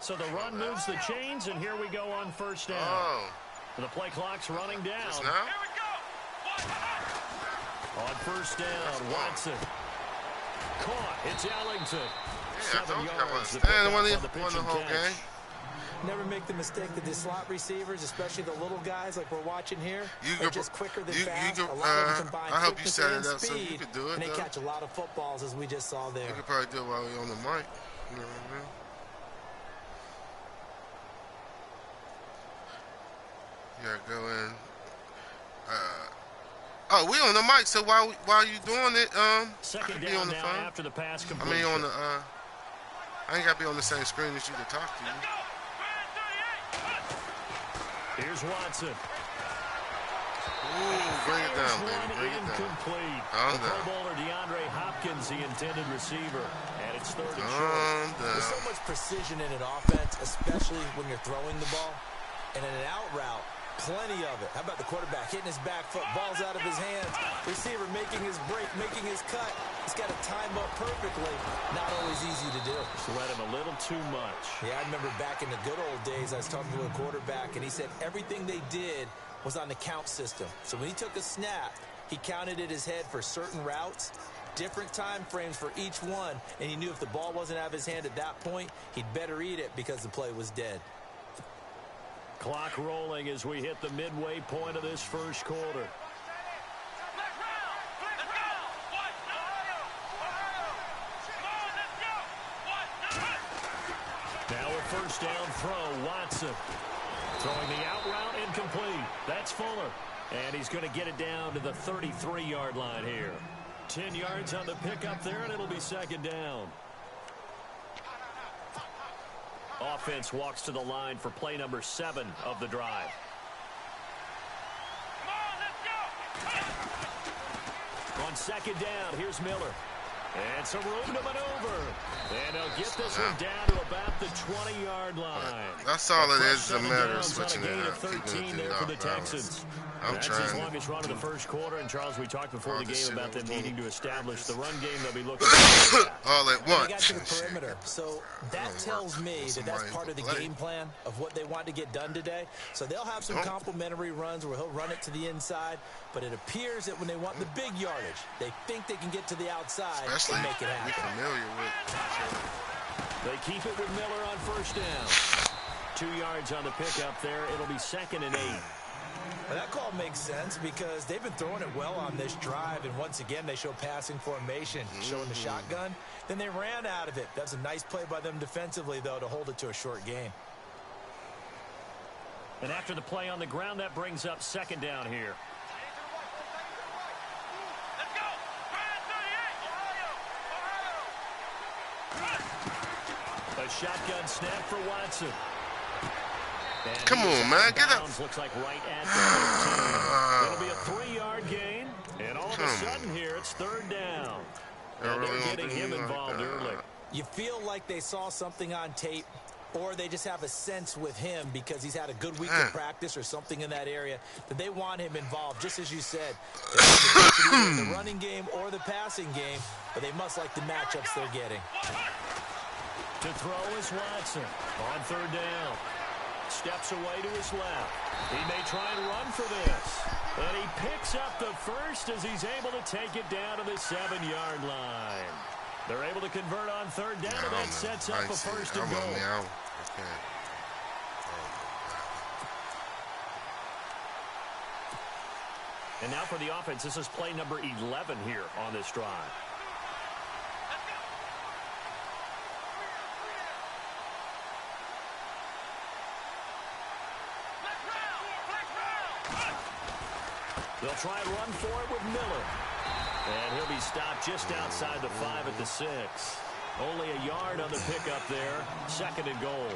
So the run moves the chains, and here we go on first down. Oh. The play clock's running down. Just now? On first down, Watson. Caught. It's Ellington. Yeah, I 7 told you I yards. was The standing pickup when he on the pitch won the and whole catch. game. Never make the mistake that the slot receivers, especially the little guys like we're watching here, You are could, just quicker than you, fast. you could, a lot of them combine I hope you quickness set and it up so speed, you could do it. and they though. catch a lot of footballs, as we just saw there. You could probably do it while we're on the mic. You know what I mean? Yeah, go in. Oh, we on the mic, so while you doing it, I Second can be down on the now phone. after the pass I completion. mean, on the I ain't gotta be on the same screen as you to talk to you. Here's Watson. Ooh, bring it down, baby. Bring it down. Incomplete. Calm The Pro down. Bowler DeAndre Hopkins, the intended receiver. And it's third and short. Calm There's so down. much precision in an offense, especially when you're throwing the ball. And in an out route, plenty of it. How about the quarterback hitting his back foot, ball's out of his hands, receiver making his break, making his cut. He's got to time up perfectly. Not always easy to do. Just let him a little too much. Yeah, I remember back in the good old days, I was talking to a quarterback, and he said everything they did was on the count system. So when he took a snap, he counted in his head for certain routes, different time frames for each one, and he knew if the ball wasn't out of his hand at that point, he'd better eat it because the play was dead. Clock rolling as we hit the midway point of this first quarter. Now a first down throw, Watson. Throwing the out route, incomplete. That's Fuller. And he's going to get it down to the 33-yard line here. 10 yards on the pickup there, and it'll be second down. Offense walks to the line for play number 7 of the drive. On second down, here's Miller. And some room to maneuver. And they'll get this one down to about the 20-yard line. That's all it is. It's a 7 matter of downs on a switching gain it of up. Keeping 13 it there for the off balance. Texans. I'm That's trying his to longest run of the first quarter. And, Charles, we talked before the game about them needing to establish the run game. They'll be looking for all at They got once. to the perimeter. So that tells me that that's part of the game plan of what they want to get done today. So they'll have some complimentary runs where he'll run it to the inside. But it appears that when they want the big yardage, they think they can get to the outside Especially and make it you're happen. familiar with. They keep it with Miller on first down. 2 yards on the pickup there. It'll be 2nd and 8. Well, that call makes sense because they've been throwing it well on this drive, and once again they show passing formation, showing the shotgun. Then they ran out of it. That's a nice play by them defensively, though, to hold it to a short game. And after the play on the ground, that brings up second down here. A shotgun snap for Watson. And Come on, man. Get up. looks like right at the 15. It'll be a 3-yard gain. And all of a sudden here, it's third down. And they're getting him involved early. You feel like they saw something on tape, or they just have a sense with him because he's had a good week of practice or something in that area that they want him involved, just as you said. They want to touch it either in the running game or the passing game, but they must like the matchups they're getting. To throw is Watson on third down. Steps away to his left. He may try and run for this. And he picks up the first as he's able to take it down to the 7-yard line. They're able to convert on third down, and that sets up a first and goal. And now for the offense, this is play number 11 here on this drive. They'll try and run for it with Miller. And he'll be stopped just outside the 5 at the 6. Only a yard on the pickup there. 2nd and goal.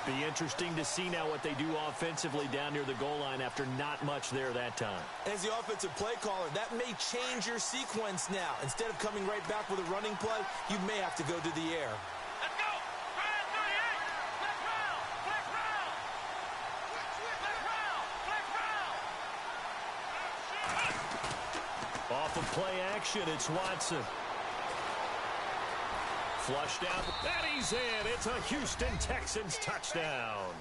Be interesting to see now what they do offensively down near the goal line after not much there that time. As the offensive play caller, that may change your sequence now. Instead of coming right back with a running play, you may have to go to the air. Off of play action, it's Watson. Flushed out, and he's in. It's a Houston Texans touchdown.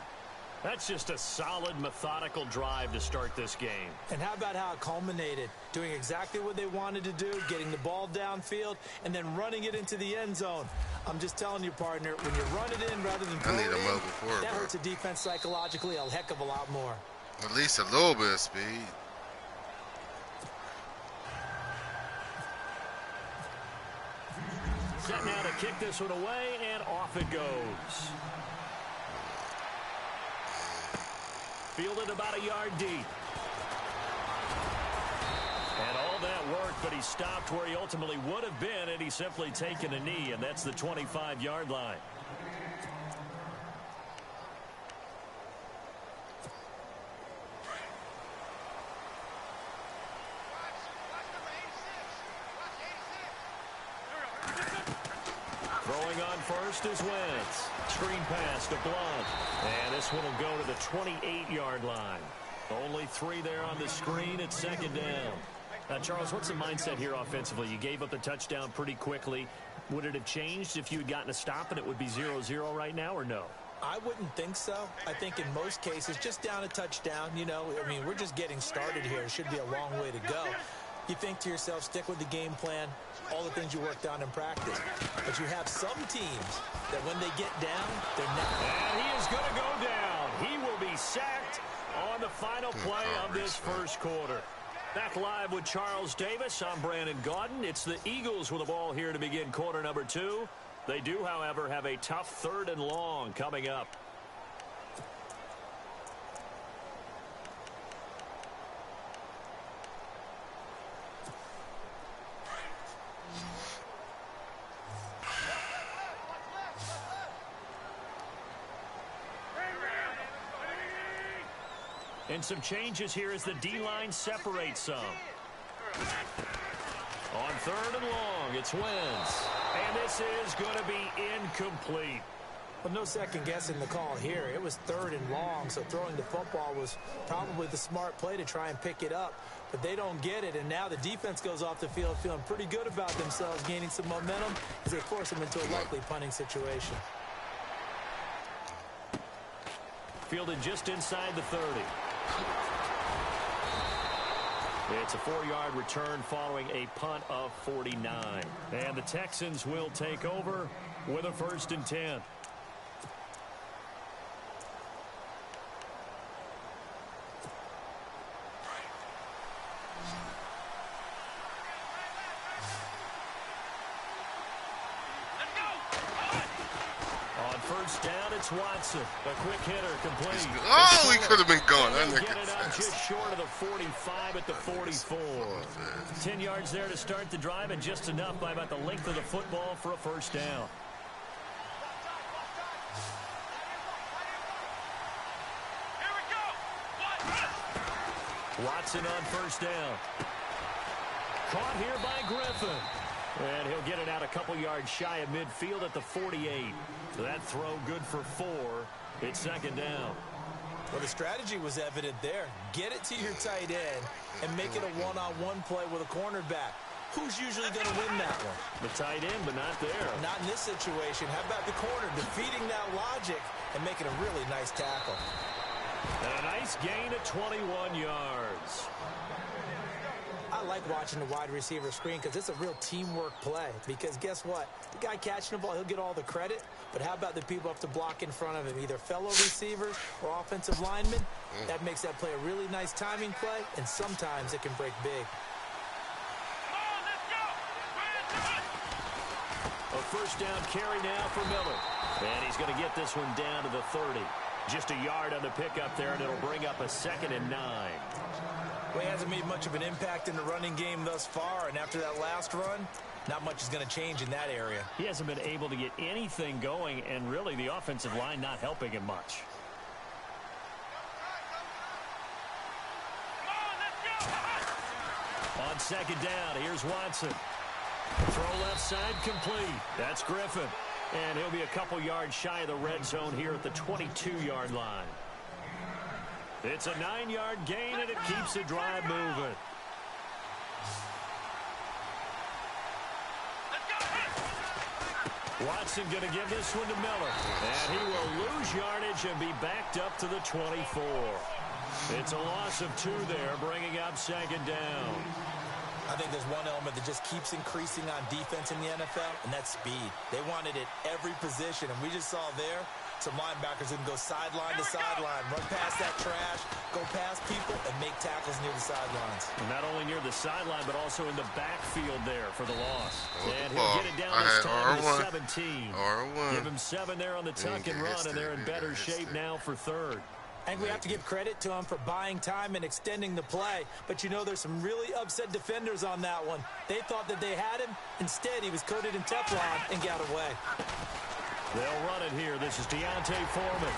That's just a solid, methodical drive to start this game. And how about how it culminated? Doing exactly what they wanted to do, getting the ball downfield, and then running it into the end zone. I'm just telling you, partner, when you run it in rather than throw it in, that hurts a defense psychologically a heck of a lot more. At least a little bit of speed. Set now to kick this one away, and off it goes. Fielded about a yard deep. And all that worked, but he stopped where he ultimately would have been, and he's simply taken a knee, and that's the 25-yard line. Throwing on first is Wentz. Screen pass to Blunt. And this one will go to the 28-yard line. Only 3 there on the screen. It's second down. Now, Charles, what's the mindset here offensively? You gave up the touchdown pretty quickly. Would it have changed if you had gotten a stop and it would be 0-0 right now, or no? I wouldn't think so. I think in most cases, just down a touchdown, you know, I mean, we're just getting started here. It should be a long way to go. You think to yourself, stick with the game plan, all the things you worked on in practice. But you have some teams that when they get down, they're not. And he is going to go down. He will be sacked on the final play of this first quarter. Back live with Charles Davis. I'm Brandon Gaudin. It's the Eagles with the ball here to begin quarter number 2. They do, however, have a tough 3rd and long coming up. And some changes here as the D-line separates some. On 3rd and long, it's Wentz. And this is going to be incomplete. Well, no second guessing the call here. It was 3rd and long, so throwing the football was probably the smart play to try and pick it up. But they don't get it, and now the defense goes off the field feeling pretty good about themselves, gaining some momentum as they force them into a likely punting situation. Fielded just inside the 30. It's a 4-yard return following a punt of 49. And the Texans will take over with a 1st and 10. First down, it's Watson. A quick hitter, complete. Oh, he could have been gone. Get it out just short of the 45 at the 44. 10 yards there to start the drive, and just enough by about the length of the football for a first down. Watson on first down. Caught here by Griffin. And he'll get it out a couple yards shy of midfield at the 48. That throw good for 4. It's second down. Well, the strategy was evident there. Get it to your tight end and make it a one-on-one play with a cornerback. Who's usually going to win that one? The tight end, but not there. Not in this situation. How about the corner defeating that logic and making a really nice tackle? And a nice gain of 21 yards. I like watching the wide receiver screen because it's a real teamwork play. Because guess what? The guy catching the ball, he'll get all the credit. But how about the people have to block in front of him, either fellow receivers or offensive linemen? That makes that play a really nice timing play, and sometimes it can break big. A first down carry now for Miller. And he's going to get this one down to the 30. Just a yard on the pickup there, and it'll bring up a 2nd and 9. Well, he hasn't made much of an impact in the running game thus far, and after that last run, not much is going to change in that area. He hasn't been able to get anything going, and really the offensive line not helping him much. On second down, here's Watson. Throw left side complete. That's Griffin. And he'll be a couple yards shy of the red zone here at the 22-yard line. It's a 9-yard gain, and it keeps the drive moving. Watson going to give this one to Miller. And he will lose yardage and be backed up to the 24. It's a loss of 2 there, bringing up second down. I think there's one element that just keeps increasing on defense in the NFL, and that's speed. They want it at every position, and we just saw there some linebackers who can go sideline to sideline, run past that trash, go past people, and make tackles near the sidelines. And not only near the sideline, but also in the backfield there for the loss. And he'll get it down this time to 17. Give him 7 there on the tuck and run, and they're in better shape now for third. I think we have to give credit to him for buying time and extending the play. But, you know, there's some really upset defenders on that one. They thought that they had him. Instead, he was coated in Teflon and got away. They'll run it here. This is Deontay Foreman.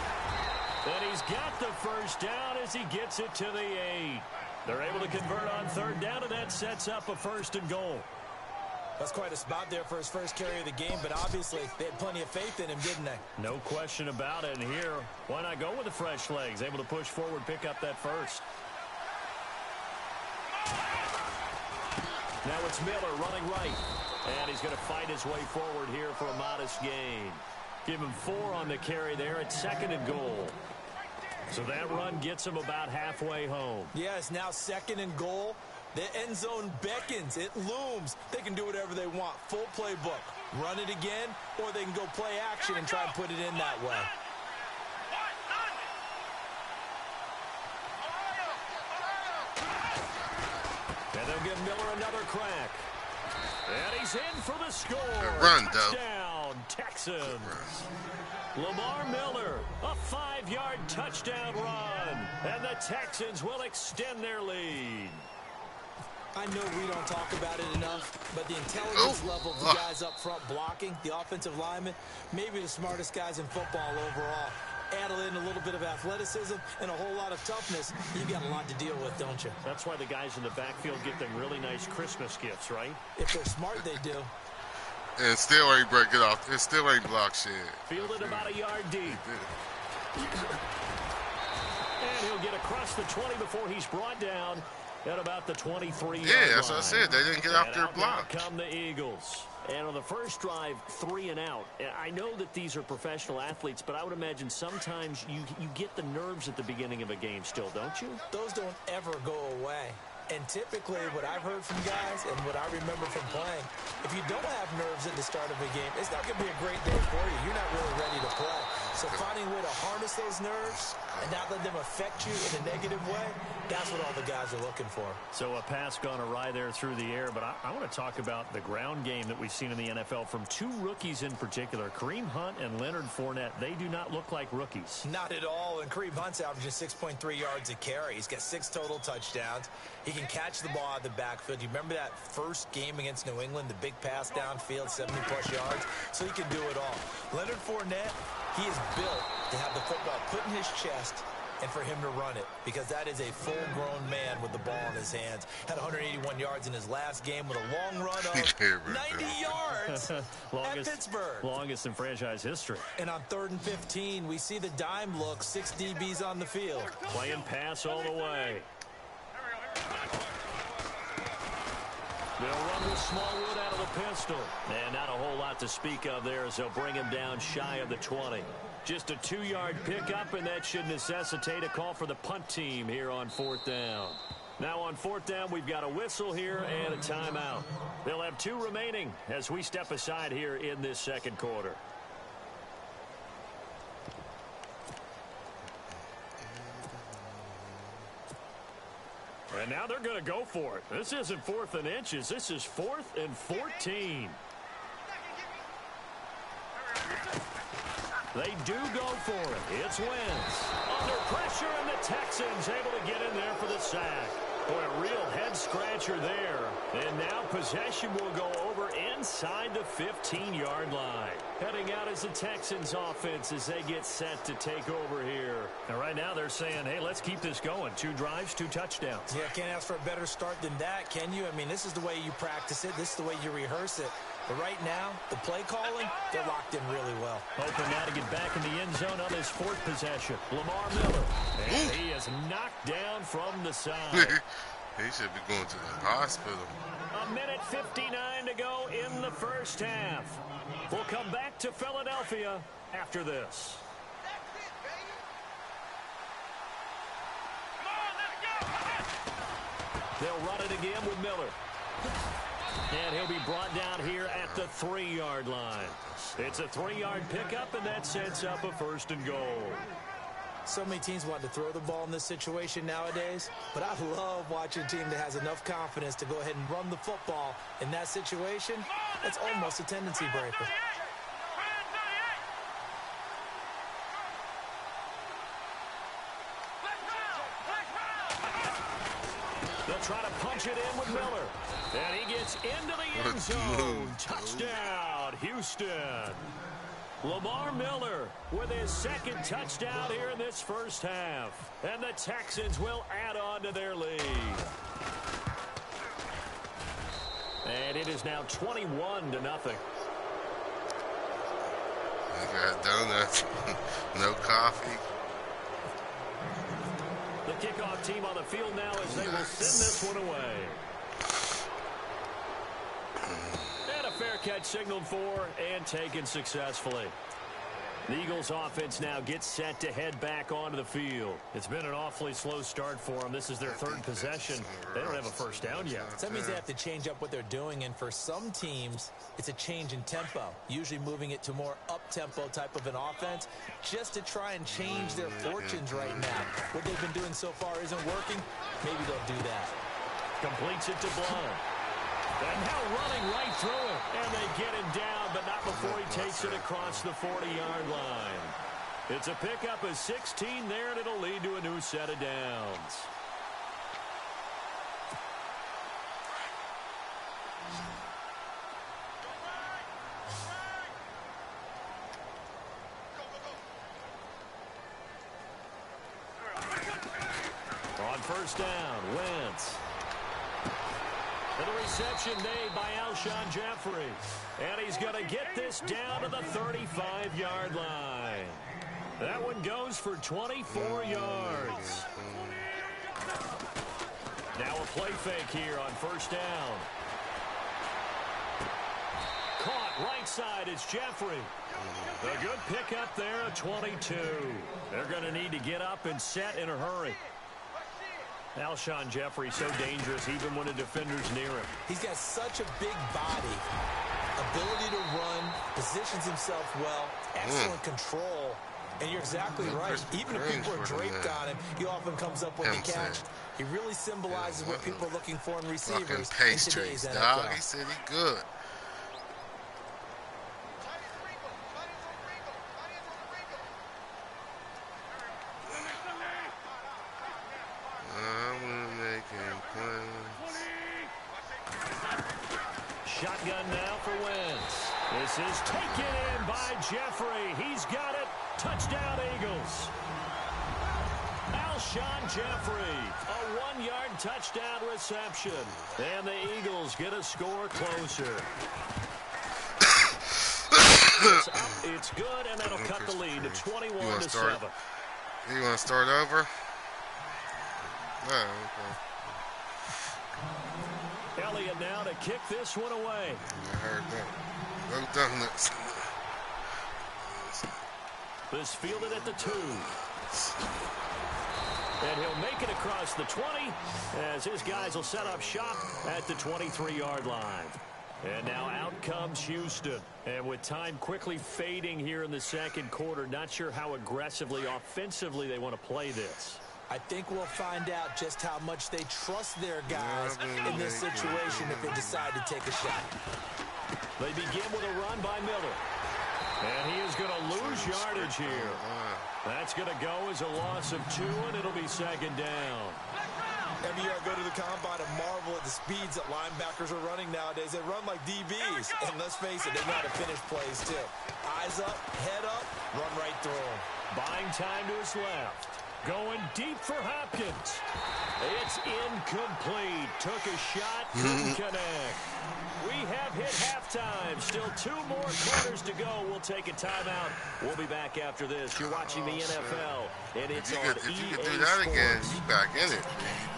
And he's got the first down as he gets it to the 8. They're able to convert on third down, and that sets up a 1st and goal. That's quite a spot there for his first carry of the game, but obviously they had plenty of faith in him, didn't they? No question about it. And here, why not go with the fresh legs? Able to push forward, pick up that first. Now it's Miller running right. And he's going to fight his way forward here for a modest gain. Give him 4 on the carry there at 2nd and goal. So that run gets him about halfway home. Yeah, it's now 2nd and goal. The end zone beckons. It looms. They can do whatever they want. Full playbook. Run it again, or they can go play action and try and put it in that way. And they'll give Miller another crack. And he's in for the score. Good run, touchdown, Texans. Lamar Miller, a 5-yard touchdown run. And the Texans will extend their lead. I know we don't talk about it enough, but the intelligence level of the guys up front blocking, the offensive linemen, maybe the smartest guys in football overall. Add in a little bit of athleticism and a whole lot of toughness, you got a lot to deal with, don't you? That's why the guys in the backfield get them really nice Christmas gifts, right? If they're smart, they do. And still ain't break it off. It still ain't block shit. Fielded about a yard deep. And he'll get across the 20 before he's brought down at about the 23-yard line. Yeah, that's what I said. They didn't get out their block. Come the Eagles. And on the first drive, 3 and out. I know that these are professional athletes, but I would imagine sometimes you get the nerves at the beginning of a game still, don't you? Those don't ever go away. And typically what I've heard from guys and what I remember from playing, if you don't have nerves at the start of a game, it's not going to be a great day for you. You're not really ready to play. So finding a way to harness those nerves and not let them affect you in a negative way, that's what all the guys are looking for. So a pass gone awry there through the air, but I want to talk about the ground game that we've seen in the NFL from 2 rookies in particular, Kareem Hunt and Leonard Fournette. They do not look like rookies. Not at all, and Kareem Hunt's averaging 6.3 yards a carry. He's got 6 total touchdowns. He can catch the ball out of the backfield. You remember that first game against New England, the big pass downfield, 70-plus yards? So he can do it all. Leonard Fournette, he is built to have the football put in his chest and for him to run it, because that is a full-grown man with the ball in his hands. Had 181 yards in his last game with a long run of 90 yards at Pittsburgh. Longest in franchise history. And on 3rd and 15, we see the dime look, 6 DBs on the field. Playing pass all the way. They'll run with Smallwood out of the pistol. And not a whole lot to speak of there as they'll bring him down shy of the 20. Just a 2-yard pickup, and that should necessitate a call for the punt team here on 4th down. Now on 4th down, we've got a whistle here and a timeout. They'll have 2 remaining as we step aside here in this 2nd quarter. And now they're going to go for it. This isn't 4th and inches. This is 4th and 14. They do go for it. It's Wentz. Under pressure, and the Texans able to get in there for the sack. Boy, a real head-scratcher there. And now possession will go over inside the 15-yard line. Heading out as the Texans offense as they get set to take over here. And right now they're saying, hey, let's keep this going. 2 drives, 2 touchdowns. Yeah, can't ask for a better start than that, can you? I mean, this is the way you practice it. This is the way you rehearse it. But right now, the play calling, they're locked in really well. Hoping now to get back in the end zone on his 4th possession. Lamar Miller. And he is knocked down from the side. He should be going to the hospital. A minute 59 to go in the first half. We'll come back to Philadelphia after this. They'll run it again with Miller. And he'll be brought down here at the 3-yard line. It's a 3-yard pickup, and that sets up a 1st and goal. So many teams want to throw the ball in this situation nowadays, but I love watching a team that has enough confidence to go ahead and run the football. In that situation, that's almost a tendency breaker. They'll try to punch it in with Miller. And he gets into the end zone. Touchdown, Houston. Lamar Miller with his 2nd touchdown here in this first half. And the Texans will add on to their lead. And it is now 21-0. I got donuts. No coffee. The kickoff team on the field now as they will send this one away. And a fair catch signaled for and taken successfully. The Eagles offense now gets set to head back onto the field. It's been an awfully slow start for them. This is their 3rd possession. They don't have a first down yet. So that means they have to change up what they're doing, and for some teams, it's a change in tempo, usually moving it to more up-tempo type of an offense just to try and change their fortunes right now. What they've been doing so far isn't working. Maybe they'll do that. Completes it to Blunt. And now running right through it. And they get him down, but not before he takes it across the 40-yard line. It's a pickup of 16 there, and it'll lead to a new set of downs. On first down, Wentz. And the reception made by Alshon Jeffrey. And he's going to get this down to the 35-yard line. That one goes for 24 yards. Now a play fake here on first down. Caught right side, it's Jeffrey. A good pickup there at 22. They're going to need to get up and set in a hurry. Alshon Jeffrey so dangerous even when a defender's near him. He's got such a big body, ability to run, positions himself well, excellent control. And you're exactly right. Even if people are draped on him, he often comes up with the catch. He really symbolizes what people are looking for in receivers in today's NFL. Dog. He said he good. Shotgun now for Wentz. This is taken in by Jeffrey. He's got it. Touchdown, Eagles. Alshon Jeffrey, a 1-yard touchdown reception. And the Eagles get a score closer. It's up, it's good, and that'll cut the lead to 21-7. You want to start over? Oh, okay. Elliott now to kick this one away. I heard that. No donuts. This fielded at the 2. And he'll make it across the 20 as his guys will set up shop at the 23-yard line. And now out comes Houston. And with time quickly fading here in the second quarter, not sure how aggressively, offensively they want to play this. I think we'll find out just how much they trust their guys in this situation if they decide to take a shot. They begin with a run by Miller. And he is going to lose yardage here. That's going to go as a loss of 2, and it'll be second down. Every year I go to the combine and marvel at the speeds that linebackers are running nowadays. They run like DBs. And let's face it, they know how to finish plays too. Eyes up, head up, run right through them. Buying time to his left. Going deep for Hopkins. It's incomplete. Took a shot, couldn't connect. We have hit halftime. Still 2 more quarters to go. We'll take a timeout. We'll be back after this. You're watching the NFL, and it's on EA Sports. If you could do that again, you back in it.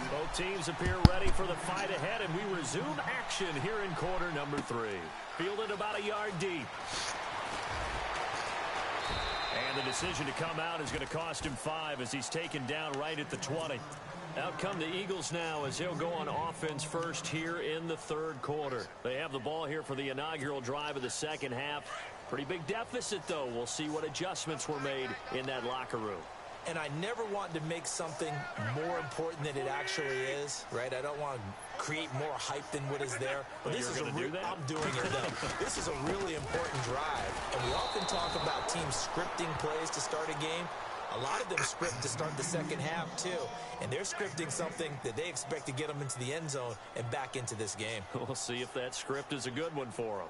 Both teams appear ready for the fight ahead, and we resume action here in quarter number 3. Fielded about a yard deep. And the decision to come out is going to cost him 5 as he's taken down right at the 20. Out come the Eagles now as they'll go on offense first here in the 3rd quarter. They have the ball here for the inaugural drive of the 2nd half. Pretty big deficit, though. We'll see what adjustments were made in that locker room. And I never want to make something more important than it actually is, right? I don't want to create more hype than what is there. But this is I'm doing it though. This is a really important drive. And we often talk about teams scripting plays to start a game. A lot of them script to start the 2nd half, too. And they're scripting something that they expect to get them into the end zone and back into this game. We'll see if that script is a good one for them.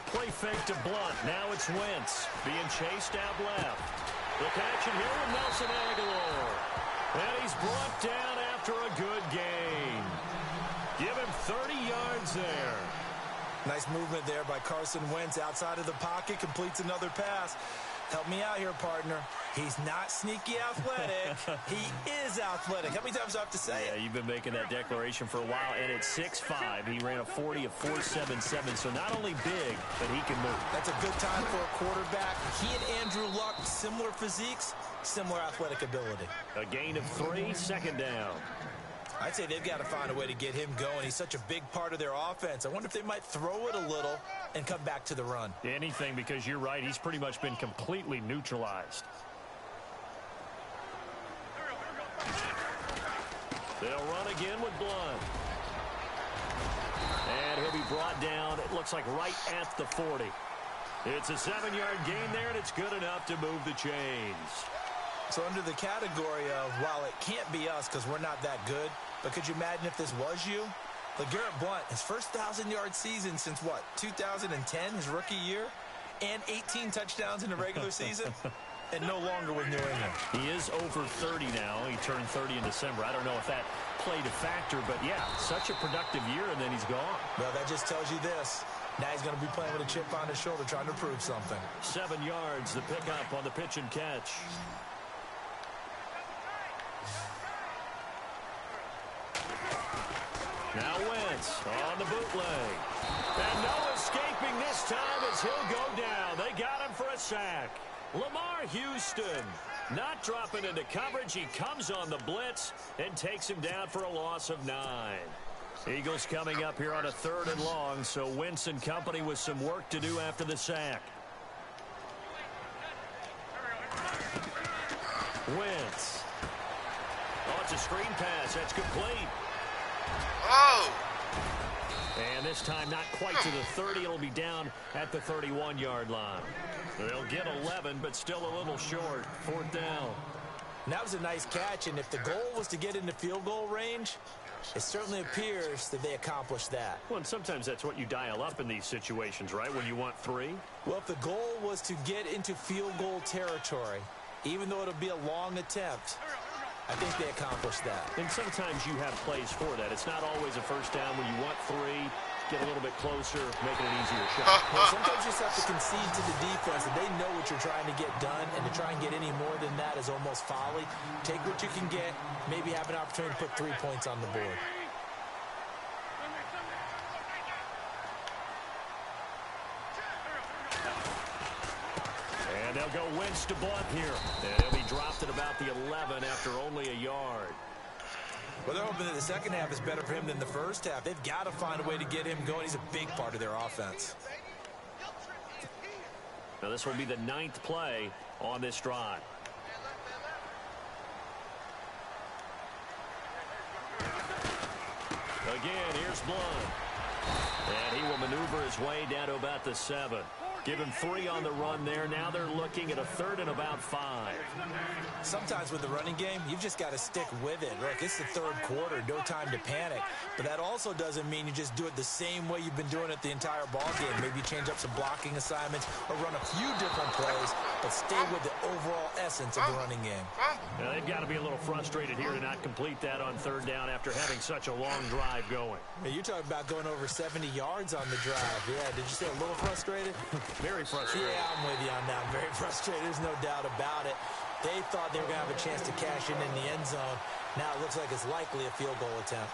Play fake to Blunt. Now it's Wentz being chased out left. Look action here with Nelson Aguilar. And he's brought down after a good gain. Give him 30 yards there. Nice movement there by Carson Wentz outside of the pocket. Completes another pass. Help me out here, partner. He's not sneaky athletic. He is athletic. How many times do I have to say it? You've been making that declaration for a while, and at 6'5", he ran a 40 of 4.77, so not only big, but he can move. That's a good time for a quarterback. He and Andrew Luck, similar physiques, similar athletic ability. A gain of 3, 2nd down. I'd say they've got to find a way to get him going. He's such a big part of their offense. I wonder if they might throw it a little and come back to the run. Anything, because you're right. He's pretty much been completely neutralized. They'll run again with Blunt. And he'll be brought down, it looks like right at the 40. It's a 7-yard gain there, and it's good enough to move the chains. So under the category of, while it can't be us because we're not that good, but could you imagine if this was you? LeGarrette Blunt, his first 1,000-yard season since, what, 2010, his rookie year? And 18 touchdowns in the regular season? And no longer with New England. He is over 30 now. He turned 30 in December. I don't know if that played a factor, but yeah, such a productive year, and then he's gone. Well, that just tells you this. Now he's going to be playing with a chip on his shoulder trying to prove something. 7 yards, the pickup on the pitch and catch. Now Wentz on the bootleg. And no escaping this time as he'll go down. They got him for a sack. Lamar Houston not dropping into coverage. He comes on the blitz and takes him down for a loss of 9. Eagles coming up here on a 3rd and long, so Wentz and company with some work to do after the sack. Wentz. Oh, it's a screen pass. That's complete. Oh! And this time not quite to the 30. It'll be down at the 31-yard line. They'll get 11, but still a little short. 4th down. And that was a nice catch, and if the goal was to get into field goal range, it certainly appears that they accomplished that. Well, and sometimes that's what you dial up in these situations, right, when you want 3? Well, if the goal was to get into field goal territory, even though it'll be a long attempt, I think they accomplished that. And sometimes you have plays for that. It's not always a first down when you want 3, get a little bit closer, make it an easier shot. Well, sometimes you just have to concede to the defense that they know what you're trying to get done, and to try and get any more than that is almost folly. Take what you can get, maybe have an opportunity to put 3 points on the board. And they'll go Wentz to Blunt here. And he'll be dropped at about the 11 after only a yard. Well, they're hoping that the second half is better for him than the first half. They've got to find a way to get him going. He's a big part of their offense. Now this will be the 9th play on this drive. Again, here's Blunt. And he will maneuver his way down to about the 7. Give him 3 on the run there. Now they're looking at a 3rd and about 5. Sometimes with the running game, you've just got to stick with it. Look, it's the 3rd quarter, no time to panic. But that also doesn't mean you just do it the same way you've been doing it the entire ball game. Maybe change up some blocking assignments or run a few different plays, but stay with the overall essence of the running game. Now, they've got to be a little frustrated here to not complete that on 3rd down after having such a long drive going. Hey, you're talking about going over 70 yards on the drive. Yeah, did you say a little frustrated? Very frustrated. Yeah, I'm with you on that. Very frustrated. There's no doubt about it. They thought they were going to have a chance to cash in the end zone. Now it looks like it's likely a field goal attempt.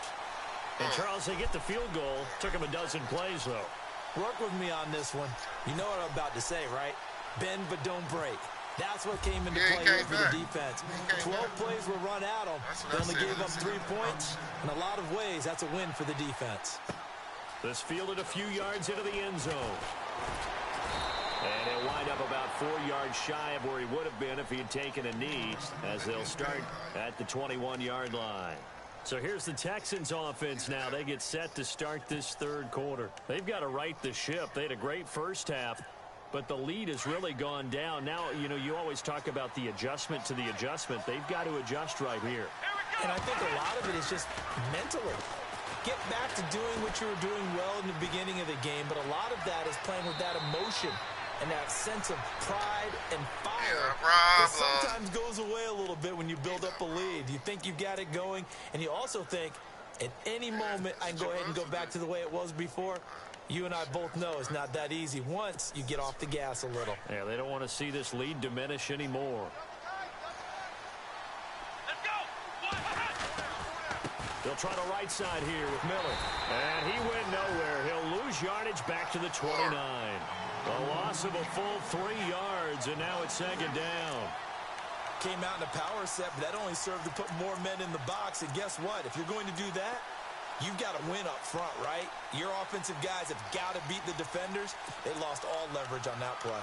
And, Charles, they get the field goal. Took them a dozen plays, though. Work with me on this one. You know what I'm about to say, right? Bend but don't break. That's what came into play here for the defense. 12 plays were run at them. They only gave up 3 points. In a lot of ways, that's a win for the defense. This fielded a few yards into the end zone. And he'll wind up about 4 yards shy of where he would have been if he had taken a knee, as they'll start at the 21-yard line. So here's the Texans offense now. They get set to start this 3rd quarter. They've got to right the ship. They had a great first half, but the lead has really gone down. Now, you know, you always talk about the adjustment to the adjustment. They've got to adjust right here. And I think a lot of it is just mentally. Get back to doing what you were doing well in the beginning of the game, but a lot of that is playing with that emotion and that sense of pride and fire that sometimes goes away a little bit when you build up a lead. You think you've got it going, and you also think at any moment I can go ahead and go back to the way it was before. You and I both know it's not that easy once you get off the gas a little. Yeah, they don't want to see this lead diminish anymore. They'll try the right side here with Miller. And he went nowhere. He'll lose yardage back to the 29. A loss of a full 3 yards, and now it's 2nd down. Came out in a power set, but that only served to put more men in the box. And guess what? If you're going to do that, you've got to win up front, right? Your offensive guys have got to beat the defenders. They lost all leverage on that play.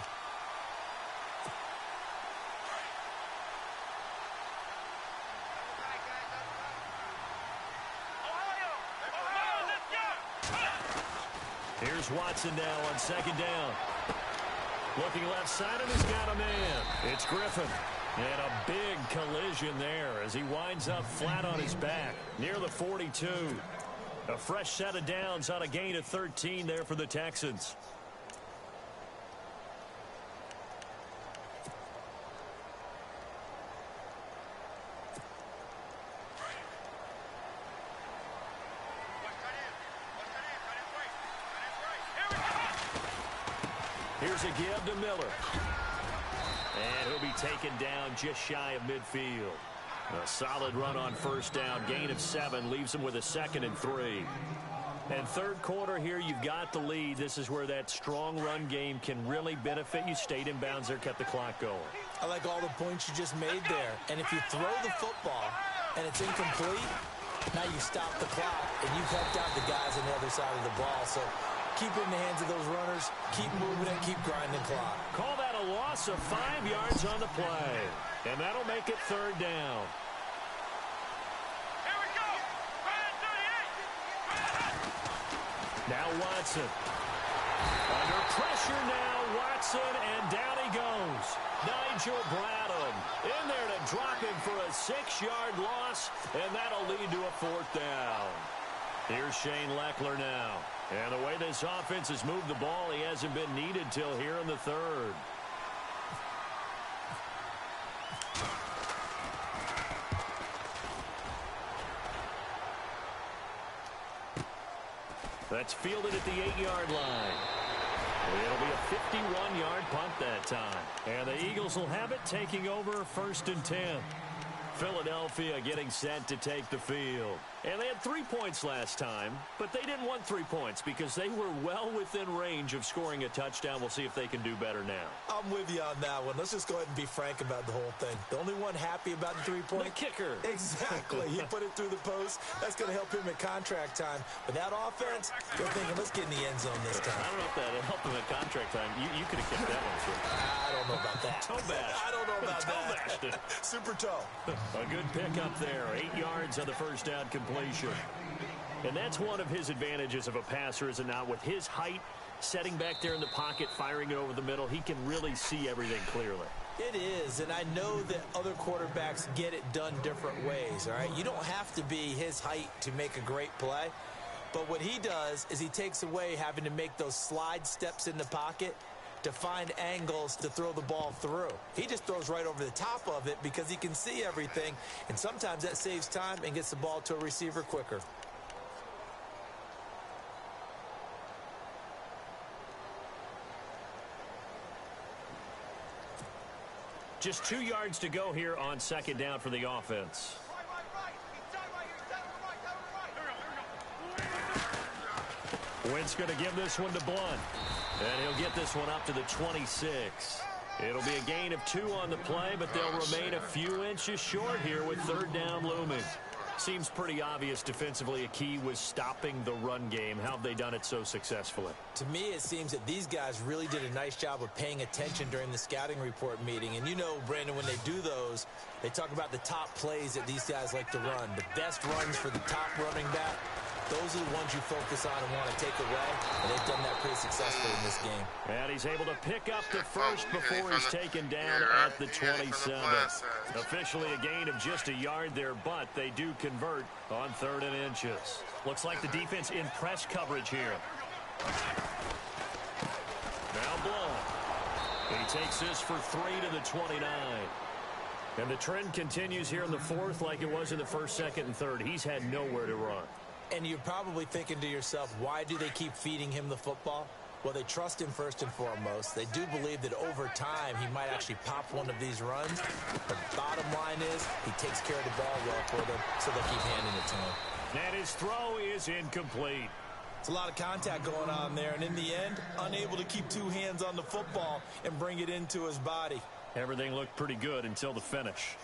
Here's Watson now on 2nd down. Looking left side, and he's got a man. It's Griffin. And a big collision there as he winds up flat on his back near the 42. A fresh set of downs on a gain of 13 there for the Texans. Here's a give to Miller. And he'll be taken down just shy of midfield. A solid run on 1st down. Gain of 7 leaves him with a 2nd and 3. And 3rd quarter here, you've got the lead. This is where that strong run game can really benefit you. Stayed in bounds there, kept the clock going. I like all the points you just made there. And if you throw the football and it's incomplete, now you stop the clock and you've helped out the guys on the other side of the ball. So keep it in the hands of those runners. Keep moving it. Keep grinding clock. Call that a loss of 5 yards on the play. And that'll make it 3rd down. Here we go. Now Watson. Under pressure now, Watson, and down he goes. Nigel Bradham in there to drop him for a 6-yard loss, and that'll lead to a 4th down. Here's Shane Leckler now. And the way this offense has moved the ball, he hasn't been needed till here in the 3rd. That's fielded at the 8-yard line. It'll be a 51-yard punt that time. And the Eagles will have it, taking over 1st and 10. Philadelphia getting set to take the field. And they had 3 points last time, but they didn't want 3 points because they were well within range of scoring a touchdown. We'll see if they can do better now. I'm with you on that one. Let's just go ahead and be frank about the whole thing. The only one happy about the 3-point? The kicker. Exactly. He put it through the post. That's going to help him at contract time. But that offense, they're thinking, let's get in the end zone this time. I don't know if that helped him at contract time. You could have kept that one, too. I don't know about that. Toe bash. I don't know about toe that. bashed it. Super toe. A good pickup there. 8 yards on the 1st down completion. And that's one of his advantages of a passer, is it not? With his height Setting back there in the pocket, firing it over the middle, he can really see everything clearly. It is, and I know that other quarterbacks get it done different ways, all right? You don't have to be his height to make a great play, but what he does is he takes away having to make those slide steps in the pocket to find angles to throw the ball through. He just throws right over the top of it because he can see everything, and sometimes that saves time and gets the ball to a receiver quicker. Just 2 yards to go here on second down for the offense. Wentz going to give this one to Blunt. And he'll get this one up to the 26. It'll be a gain of 2 on the play, but they'll remain a few inches short here with third down looming. Seems pretty obvious defensively a key was stopping the run game. How have they done it so successfully? To me, it seems that these guys really did a nice job of paying attention during the scouting report meeting. And you know, Brandon, when they do those, they talk about the top plays that these guys like to run. The best runs for the top running back, those are the ones you focus on and want to take away. And they've done that pretty successfully in this game. And he's able to pick up the first before he's taken down at the 27. Officially a gain of just a yard there, but they do convert on 3rd and inches. Looks like the defense in press coverage here. Now Blunt. He takes this for 3 to the 29. And the trend continues here in the 4th like it was in the 1st, 2nd, and 3rd. He's had nowhere to run. And you're probably thinking to yourself, why do they keep feeding him the football? Well, they trust him first and foremost. They do believe that over time he might actually pop one of these runs. But bottom line is he takes care of the ball well for them, so they'll keep handing it to him. And his throw is incomplete. It's a lot of contact going on there, and in the end, unable to keep 2 hands on the football and bring it into his body. Everything looked pretty good until the finish.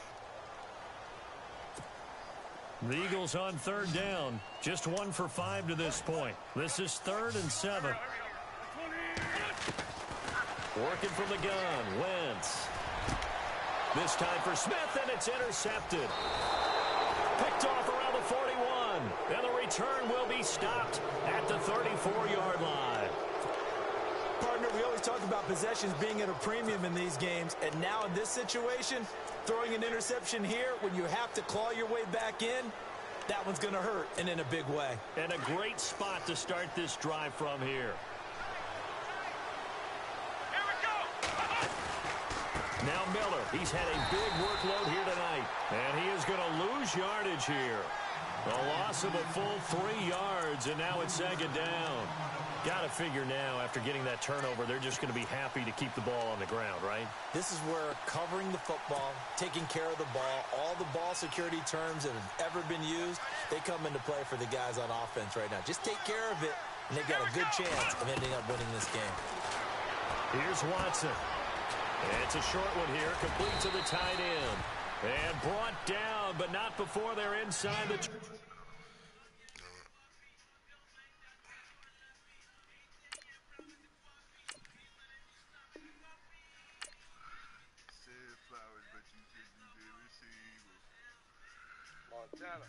The Eagles on 3rd down. Just 1 for 5 to this point. This is 3rd and 7. Working from the gun, Wentz. This time for Smith, and it's intercepted. Picked off around the 41. And the return will be stopped at the 34-yard line. Partner, we always talk about possessions being at a premium in these games, and now in this situation, throwing an interception here when you have to claw your way back in, that one's going to hurt, and in a big way. And a great spot to start this drive from here. Now Miller, he's had a big workload here tonight, and he is going to lose yardage here. A loss of a full 3 yards, and now it's 2nd down. Got to figure now, after getting that turnover, they're just going to be happy to keep the ball on the ground, right? This is where covering the football, taking care of the ball, all the ball security terms that have ever been used, they come into play for the guys on offense right now. Just take care of it, and they've got a good chance of ending up winning this game. Here's Watson. It's a short one here, complete to the tight end. And brought down, but not before they're inside the... Montana.